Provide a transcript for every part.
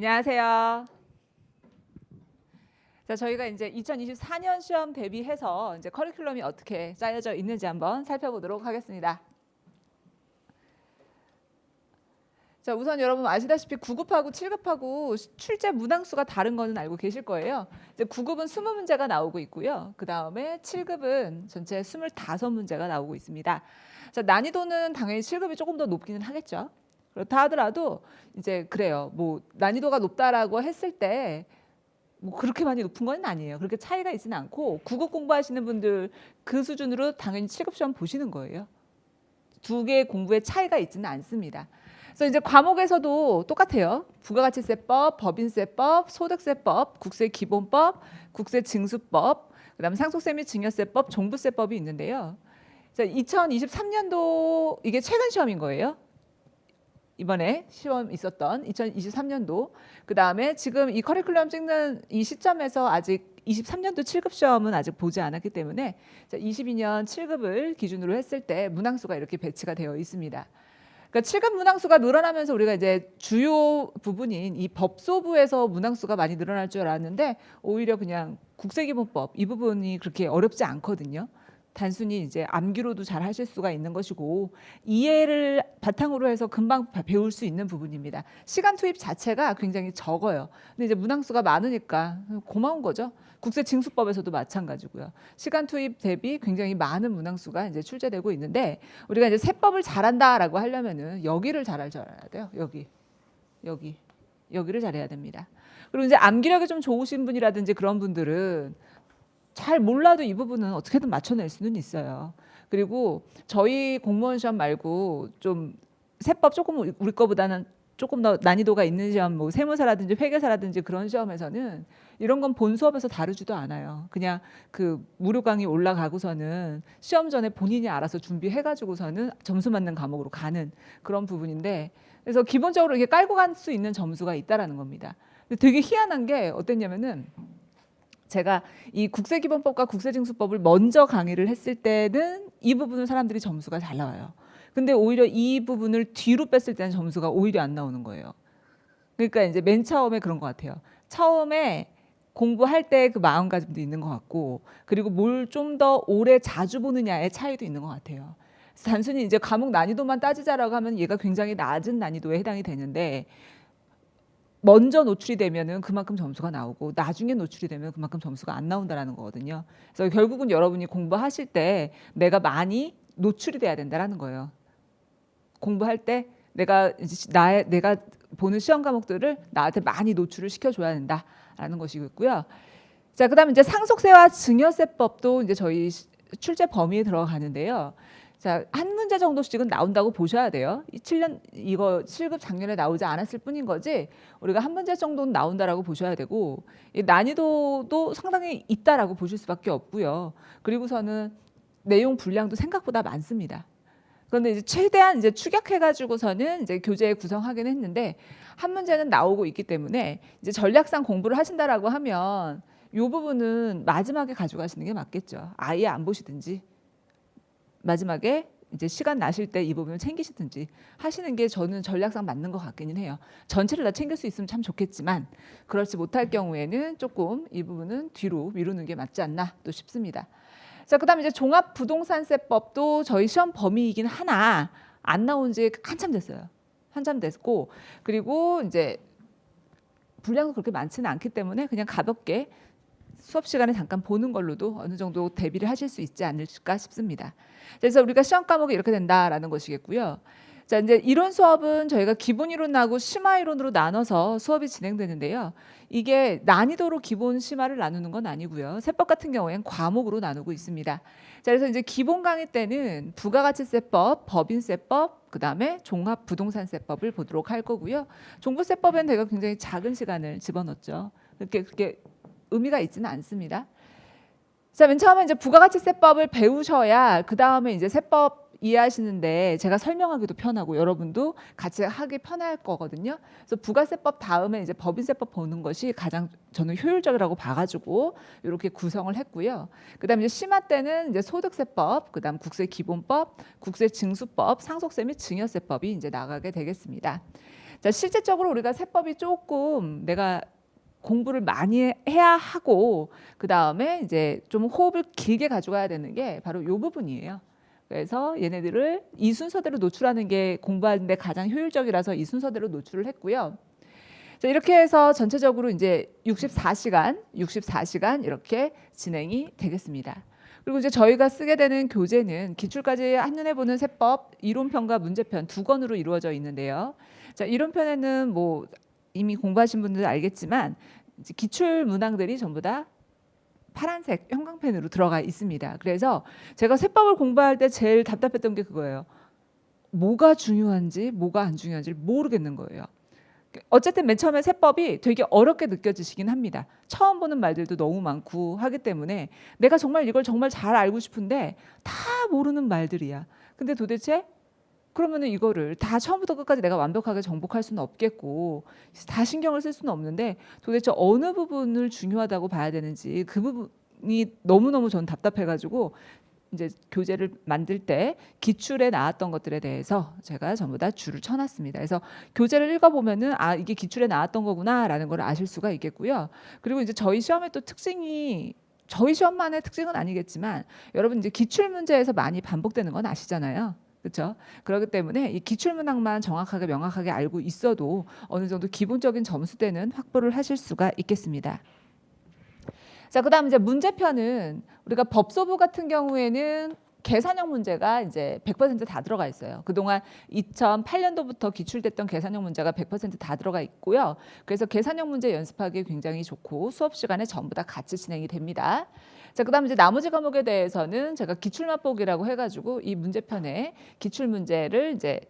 안녕하세요. 자, 저희가 이제 2024년 시험 대비해서 이제 커리큘럼이 어떻게 짜여져 있는지 한번 살펴보도록 하겠습니다. 자, 우선 여러분 아시다시피 9급하고 7급하고 출제 문항수가 다른 거는 알고 계실 거예요. 이제 9급은 20문제가 나오고 있고요. 그 다음에 7급은 전체 25문제가 나오고 있습니다. 자, 난이도는 당연히 7급이 조금 더 높기는 하겠죠. 그렇다 하더라도 이제 그래요. 뭐 난이도가 높다라고 했을 때 뭐 그렇게 많이 높은 건 아니에요. 그렇게 차이가 있지는 않고 9급 공부하시는 분들 그 수준으로 당연히 7급 시험 보시는 거예요. 두 개의 공부의 차이가 있지는 않습니다. 그래서 이제 과목에서도 똑같아요. 부가가치세법, 법인세법, 소득세법, 국세기본법, 국세징수법, 그다음 상속세 및 증여세법, 종부세법이 있는데요. 2023년도 이게 최근 시험인 거예요. 이번에 시험 있었던 2023년도 그 다음에 지금 이 커리큘럼 찍는 이 시점에서 아직 23년도 7급 시험은 아직 보지 않았기 때문에 22년 7급을 기준으로 했을 때 문항수가 이렇게 배치가 되어 있습니다. 그러니까 7급 문항수가 늘어나면서 우리가 이제 주요 부분인 이 법소부에서 문항수가 많이 늘어날 줄 알았는데 오히려 그냥 국세기본법 이 부분이 그렇게 어렵지 않거든요. 단순히 이제 암기로도 잘 하실 수가 있는 것이고 이해를 바탕으로 해서 금방 배울 수 있는 부분입니다. 시간 투입 자체가 굉장히 적어요. 근데 이제 문항수가 많으니까 고마운 거죠. 국세징수법에서도 마찬가지고요. 시간 투입 대비 굉장히 많은 문항수가 이제 출제되고 있는데 우리가 이제 세법을 잘한다라고 하려면은 여기를 잘할 줄 알아야 돼요. 여기를 잘해야 됩니다. 그리고 이제 암기력이 좀 좋으신 분이라든지 그런 분들은 잘 몰라도 이 부분은 어떻게든 맞춰낼 수는 있어요. 그리고 저희 공무원 시험 말고 좀 세법 조금 우리 거보다는 조금 더 난이도가 있는 시험, 뭐 세무사라든지 회계사라든지 그런 시험에서는 이런 건 본 수업에서 다루지도 않아요. 그냥 그 무료 강의 올라가고서는 시험 전에 본인이 알아서 준비해가지고서는 점수 맞는 과목으로 가는 그런 부분인데, 그래서 기본적으로 이게 깔고 갈 수 있는 점수가 있다라는 겁니다. 근데 되게 희한한 게 어땠냐면은 제가 이 국세기본법과 국세징수법을 먼저 강의를 했을 때는 이 부분을 사람들이 점수가 잘 나와요. 근데 오히려 이 부분을 뒤로 뺐을 때는 점수가 오히려 안 나오는 거예요. 그러니까 이제 맨 처음에 그런 것 같아요. 처음에 공부할 때 그 마음가짐도 있는 것 같고, 그리고 뭘 좀 더 오래 자주 보느냐의 차이도 있는 것 같아요. 그래서 단순히 이제 과목 난이도만 따지자라고 하면 얘가 굉장히 낮은 난이도에 해당이 되는데, 먼저 노출이 되면은 그만큼 점수가 나오고 나중에 노출이 되면 그만큼 점수가 안 나온다라는 거거든요. 그래서 결국은 여러분이 공부하실 때 내가 많이 노출이 돼야 된다라는 거예요. 공부할 때 내가 보는 시험 과목들을 나한테 많이 노출을 시켜줘야 된다라는 것이고요. 자, 그다음 이제 상속세와 증여세법도 이제 저희 출제 범위에 들어가는데요. 자, 한 문제 정도씩은 나온다고 보셔야 돼요. 이 7년 이거 7급 작년에 나오지 않았을 뿐인 거지 우리가 한 문제 정도는 나온다라고 보셔야 되고, 이 난이도도 상당히 있다라고 보실 수밖에 없고요. 그리고서는 내용 분량도 생각보다 많습니다. 그런데 이제 최대한 이제 추격해가지고서는 이제 교재 구성하긴 했는데 한 문제는 나오고 있기 때문에 이제 전략상 공부를 하신다라고 하면 이 부분은 마지막에 가져가시는 게 맞겠죠. 아예 안 보시든지 마지막에 이제 시간 나실 때 이 부분을 챙기시든지 하시는 게 저는 전략상 맞는 것 같기는 해요. 전체를 다 챙길 수 있으면 참 좋겠지만 그렇지 못할 경우에는 조금 이 부분은 뒤로 미루는 게 맞지 않나 또 싶습니다. 자, 그다음 이제 종합부동산세법도 저희 시험 범위이긴 하나 안 나온 지 한참 됐어요. 한참 됐고, 그리고 이제 분량도 그렇게 많지는 않기 때문에 그냥 가볍게 수업 시간에 잠깐 보는 걸로도 어느 정도 대비를 하실 수 있지 않을까 싶습니다. 그래서 우리가 시험 과목이 이렇게 된다라는 것이겠고요. 자, 이제 이론 수업은 저희가 기본 이론하고 심화 이론으로 나눠서 수업이 진행되는데요. 이게 난이도로 기본 심화를 나누는 건 아니고요. 세법 같은 경우에는 과목으로 나누고 있습니다. 자, 그래서 이제 기본 강의 때는 부가가치세법, 법인세법, 그다음에 종합부동산세법을 보도록 할 거고요. 종부세법엔 제가 굉장히 작은 시간을 집어넣었죠. 그렇게 의미가 있지는 않습니다. 자, 맨 처음에 이제 부가가치세법을 배우셔야 그 다음에 이제 세법 이해하시는데 제가 설명하기도 편하고 여러분도 같이 하기 편할 거거든요. 그래서 부가세법 다음에 이제 법인세법 보는 것이 가장 저는 효율적이라고 봐가지고 이렇게 구성을 했고요. 그다음에 이제 심화 때는 이제 소득세법, 그다음 국세기본법, 국세징수법, 상속세 및 증여세법이 이제 나가게 되겠습니다. 자, 실제적으로 우리가 세법이 조금 내가 공부를 많이 해야 하고 그 다음에 이제 좀 호흡을 길게 가져가야 되는 게 바로 이 부분이에요. 그래서 얘네들을 이 순서대로 노출하는 게 공부하는데 가장 효율적이라서 이 순서대로 노출을 했고요. 자, 이렇게 해서 전체적으로 이제 64시간 이렇게 진행이 되겠습니다. 그리고 이제 저희가 쓰게 되는 교재는 기출까지 한눈에 보는 세법 이론편과 문제편 두 권으로 이루어져 있는데요. 자, 이론편에는 뭐 이미 공부하신 분들 알겠지만 이제 기출 문항들이 전부 다 파란색 형광펜으로 들어가 있습니다. 그래서 제가 세법을 공부할 때 제일 답답했던 게 그거예요. 뭐가 중요한지 뭐가 안 중요한지 모르겠는 거예요. 어쨌든 맨 처음에 세법이 되게 어렵게 느껴지시긴 합니다. 처음 보는 말들도 너무 많고 하기 때문에 내가 정말 이걸 정말 잘 알고 싶은데 다 모르는 말들이야. 근데 도대체 그러면은 이거를 다 처음부터 끝까지 내가 완벽하게 정복할 수는 없겠고 다 신경을 쓸 수는 없는데 도대체 어느 부분을 중요하다고 봐야 되는지 그 부분이 너무너무 전 답답해가지고 이제 교재를 만들 때 기출에 나왔던 것들에 대해서 제가 전부 다 줄을 쳐놨습니다. 그래서 교재를 읽어보면은 아 이게 기출에 나왔던 거구나라는 걸 아실 수가 있겠고요. 그리고 이제 저희 시험의 또 특징이 저희 시험만의 특징은 아니겠지만 여러분 이제 기출 문제에서 많이 반복되는 건 아시잖아요. 그렇죠? 그렇기 때문에 이 기출 문항만 정확하게 명확하게 알고 있어도 어느 정도 기본적인 점수대는 확보를 하실 수가 있겠습니다. 자, 그다음 이제 문제편은 우리가 법소부 같은 경우에는 계산형 문제가 이제 100% 다 들어가 있어요. 그동안 2008년도부터 기출됐던 계산형 문제가 100% 다 들어가 있고요. 그래서 계산형 문제 연습하기 굉장히 좋고 수업 시간에 전부 다 같이 진행이 됩니다. 자, 그다음 이제 나머지 과목에 대해서는 제가 기출 맛보기라고 해가지고 이 문제편에 기출 문제를 이제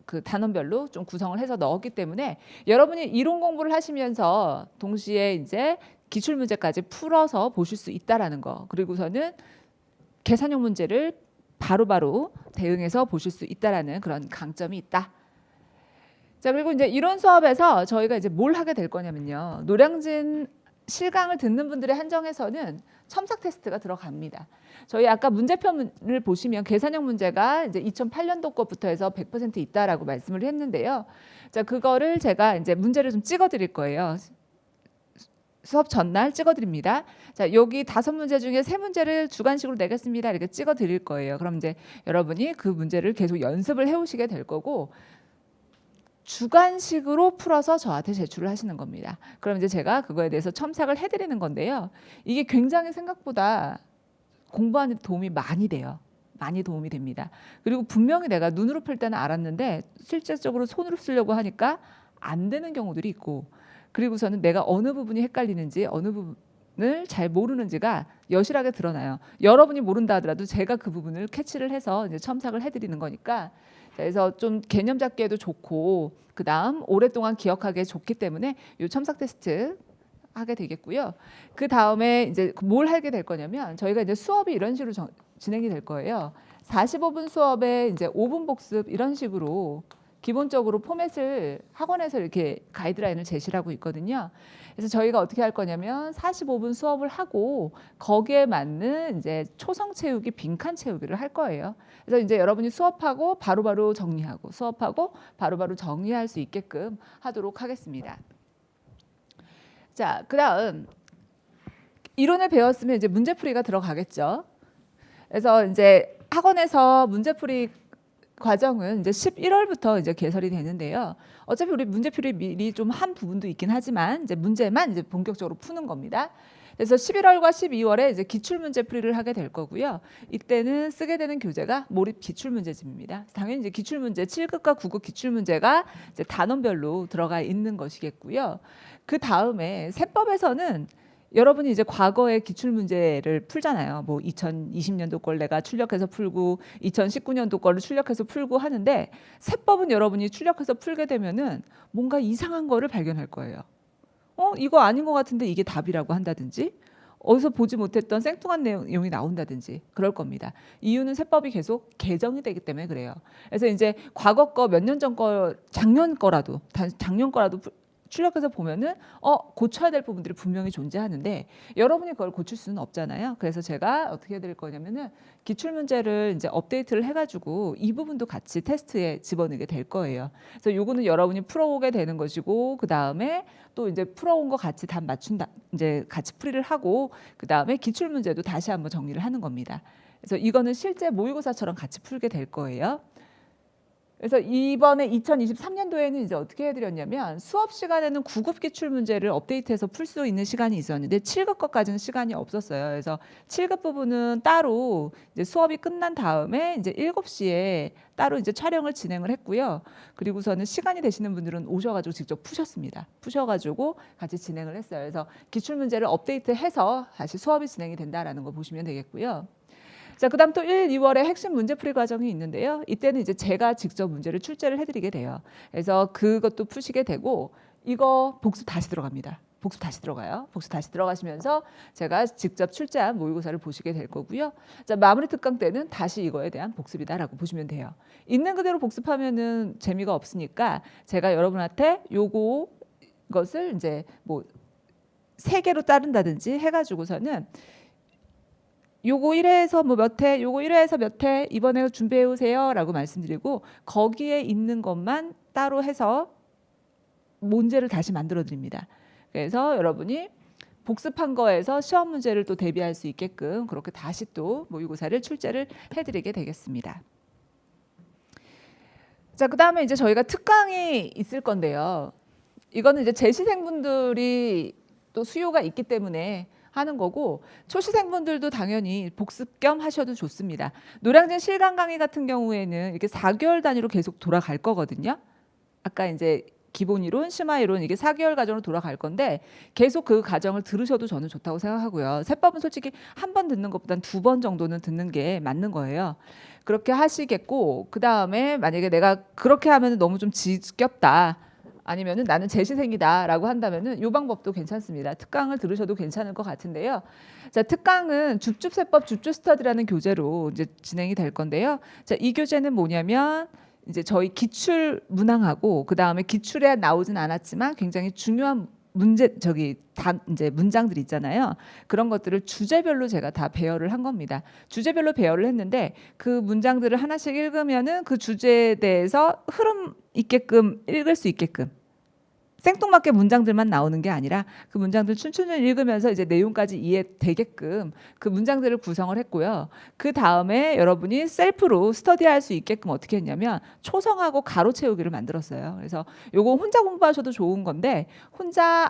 그 단원별로 좀 구성을 해서 넣었기 때문에 여러분이 이론 공부를 하시면서 동시에 이제 기출 문제까지 풀어서 보실 수 있다라는 거. 그리고서는 계산형 문제를 바로바로 대응해서 보실 수 있다라는 그런 강점이 있다. 자, 그리고 이제 이론 수업에서 저희가 이제 뭘 하게 될 거냐면요. 노량진 실강을 듣는 분들의 한정에서는 첨삭 테스트가 들어갑니다. 저희 아까 문제편을 보시면 계산형 문제가 이제 2008년도 것부터 해서 100% 있다라고 말씀을 했는데요. 자, 그거를 제가 이제 문제를 좀 찍어 드릴 거예요. 수업 전날 찍어드립니다. 자, 여기 5문제 중에 3문제를 주관식으로 내겠습니다. 이렇게 찍어드릴 거예요. 그럼 이제 여러분이 그 문제를 계속 연습을 해오시게 될 거고 주관식으로 풀어서 저한테 제출을 하시는 겁니다. 그럼 이제 제가 그거에 대해서 첨삭을 해드리는 건데요. 이게 굉장히 생각보다 공부하는 데 도움이 많이 돼요. 많이 도움이 됩니다. 그리고 분명히 내가 눈으로 풀 때는 알았는데 실질적으로 손으로 쓰려고 하니까 안 되는 경우들이 있고 그리고서는 내가 어느 부분이 헷갈리는지 어느 부분을 잘 모르는지가 여실하게 드러나요. 여러분이 모른다 하더라도 제가 그 부분을 캐치를 해서 이제 첨삭을 해드리는 거니까 그래서 좀 개념 잡기에도 좋고 그 다음 오랫동안 기억하기에 좋기 때문에 이 첨삭 테스트 하게 되겠고요. 그 다음에 이제 뭘 하게 될 거냐면 저희가 이제 수업이 이런 식으로 진행이 될 거예요. 45분 수업에 이제 5분 복습 이런 식으로 기본적으로 포맷을 학원에서 이렇게 가이드라인을 제시를 하고 있거든요. 그래서 저희가 어떻게 할 거냐면 45분 수업을 하고 거기에 맞는 이제 초성 채우기, 빈칸 채우기를 할 거예요. 그래서 이제 여러분이 수업하고 바로바로 정리하고 수업하고 바로바로 정리할 수 있게끔 하도록 하겠습니다. 자, 그다음 이론을 배웠으면 이제 문제풀이가 들어가겠죠. 그래서 이제 학원에서 문제풀이 과정은 이제 11월부터 이제 개설이 되는데요. 어차피 우리 문제풀이 미리 좀 한 부분도 있긴 하지만 이제 문제만 이제 본격적으로 푸는 겁니다. 그래서 11월과 12월에 이제 기출 문제풀이를 하게 될 거고요. 이때는 쓰게 되는 교재가 몰입 기출 문제집입니다. 당연히 이제 기출 문제 7급과 9급 기출 문제가 이제 단원별로 들어가 있는 것이겠고요. 그 다음에 세법에서는 여러분이 이제 과거의 기출 문제를 풀잖아요. 뭐 2020년도 걸 내가 출력해서 풀고 2019년도 거를 출력해서 풀고 하는데 세법은 여러분이 출력해서 풀게 되면은 뭔가 이상한 거를 발견할 거예요. 이거 아닌 것 같은데 이게 답이라고 한다든지 어디서 보지 못했던 생뚱한 내용이 나온다든지 그럴 겁니다. 이유는 세법이 계속 개정이 되기 때문에 그래요. 그래서 이제 과거 거 몇 년 전 거 작년 거라도 출력해서 보면은 고쳐야 될 부분들이 분명히 존재하는데 여러분이 그걸 고칠 수는 없잖아요. 그래서 제가 어떻게 해드릴 거냐면은 기출 문제를 이제 업데이트를 해가지고 이 부분도 같이 테스트에 집어넣게 될 거예요. 그래서 요거는 여러분이 풀어오게 되는 것이고 그 다음에 또 이제 풀어온 거 같이 답 맞춘다 이제 같이 풀이를 하고 그 다음에 기출 문제도 다시 한번 정리를 하는 겁니다. 그래서 이거는 실제 모의고사처럼 같이 풀게 될 거예요. 그래서 이번에 2023년도에는 이제 어떻게 해드렸냐면 수업 시간에는 9급 기출 문제를 업데이트해서 풀 수 있는 시간이 있었는데 7급 것까지는 시간이 없었어요. 그래서 7급 부분은 따로 이제 수업이 끝난 다음에 이제 7시에 따로 이제 촬영을 진행을 했고요. 그리고서는 시간이 되시는 분들은 오셔가지고 직접 푸셨습니다. 푸셔가지고 같이 진행을 했어요. 그래서 기출 문제를 업데이트해서 다시 수업이 진행이 된다라는 거 보시면 되겠고요. 자, 그다음 또 1, 2월에 핵심 문제풀이 과정이 있는데요. 이때는 이제 제가 직접 문제를 출제를 해드리게 돼요. 그래서 그것도 푸시게 되고 이거 복습 다시 들어갑니다. 복습 다시 들어가요. 복습 다시 들어가시면서 제가 직접 출제한 모의고사를 보시게 될 거고요. 자, 마무리 특강 때는 다시 이거에 대한 복습이다라고 보시면 돼요. 있는 그대로 복습하면은 재미가 없으니까 제가 여러분한테 것을 이제 뭐 3개로 자른다든지 해가지고서는 요거 1회에서 뭐 몇 회, 요거 1회에서 몇 회 이번에 준비해 오세요라고 말씀드리고 거기에 있는 것만 따로 해서 문제를 다시 만들어 드립니다. 그래서 여러분이 복습한 거에서 시험 문제를 또 대비할 수 있게끔 그렇게 다시 또 모의고사를 출제를 해드리게 되겠습니다. 자, 그다음에 이제 저희가 특강이 있을 건데요. 이거는 이제 재시생분들이 또 수요가 있기 때문에 하는 거고 초시생분들도 당연히 복습 겸 하셔도 좋습니다. 노량진 실강 강의 같은 경우에는 이렇게 4개월 단위로 계속 돌아갈 거거든요. 아까 이제 기본 이론, 심화 이론 이게 4개월 과정으로 돌아갈 건데 계속 그 과정을 들으셔도 저는 좋다고 생각하고요. 세법은 솔직히 한 번 듣는 것보단 2번 정도는 듣는 게 맞는 거예요. 그렇게 하시겠고 그 다음에 만약에 내가 그렇게 하면 너무 좀 지겹다. 아니면은 나는 재시생이다라고 한다면은 이 방법도 괜찮습니다. 특강을 들으셔도 괜찮을 것 같은데요. 자, 특강은 줍줍세법 줍줍스터디라는 교재로 이제 진행이 될 건데요. 자, 이 교재는 뭐냐면 이제 저희 기출 문항하고 그 다음에 기출에 나오진 않았지만 굉장히 중요한 이제 문장들 있잖아요. 그런 것들을 주제별로 제가 다 배열을 한 겁니다. 주제별로 배열을 했는데 그 문장들을 하나씩 읽으면은 그 주제에 대해서 흐름 있게끔 읽을 수 있게끔 생뚱맞게 문장들만 나오는 게 아니라 그 문장들 춘추를 읽으면서 이제 내용까지 이해되게끔 그 문장들을 구성을 했고요. 그 다음에 여러분이 셀프로 스터디할 수 있게끔 어떻게 했냐면 초성하고 가로 채우기를 만들었어요. 그래서 요거 혼자 공부하셔도 좋은 건데 혼자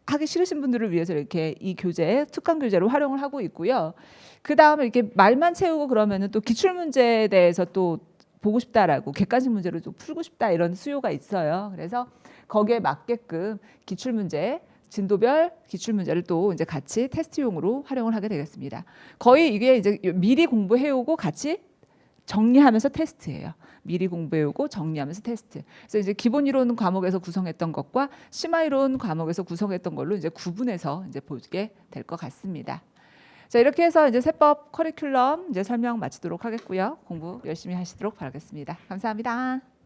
하기 싫으신 분들을 위해서 이렇게 이 교재 특강 교재로 활용을 하고 있고요. 그 다음에 이렇게 말만 채우고 그러면은 또 기출 문제에 대해서 또 보고 싶다라고 객관식 문제로 좀 풀고 싶다 이런 수요가 있어요. 그래서 거기에 맞게끔 기출 문제 진도별 기출 문제를 또 이제 같이 테스트용으로 활용을 하게 되겠습니다. 거의 이게 이제 미리 공부해오고 같이 정리하면서 테스트예요. 미리 공부해오고 정리하면서 테스트. 그래서 이제 기본 이론 과목에서 구성했던 것과 심화 이론 과목에서 구성했던 걸로 이제 구분해서 이제 보게 될 것 같습니다. 자, 이렇게 해서 이제 세법 커리큘럼 이제 설명 마치도록 하겠고요. 공부 열심히 하시도록 바라겠습니다. 감사합니다.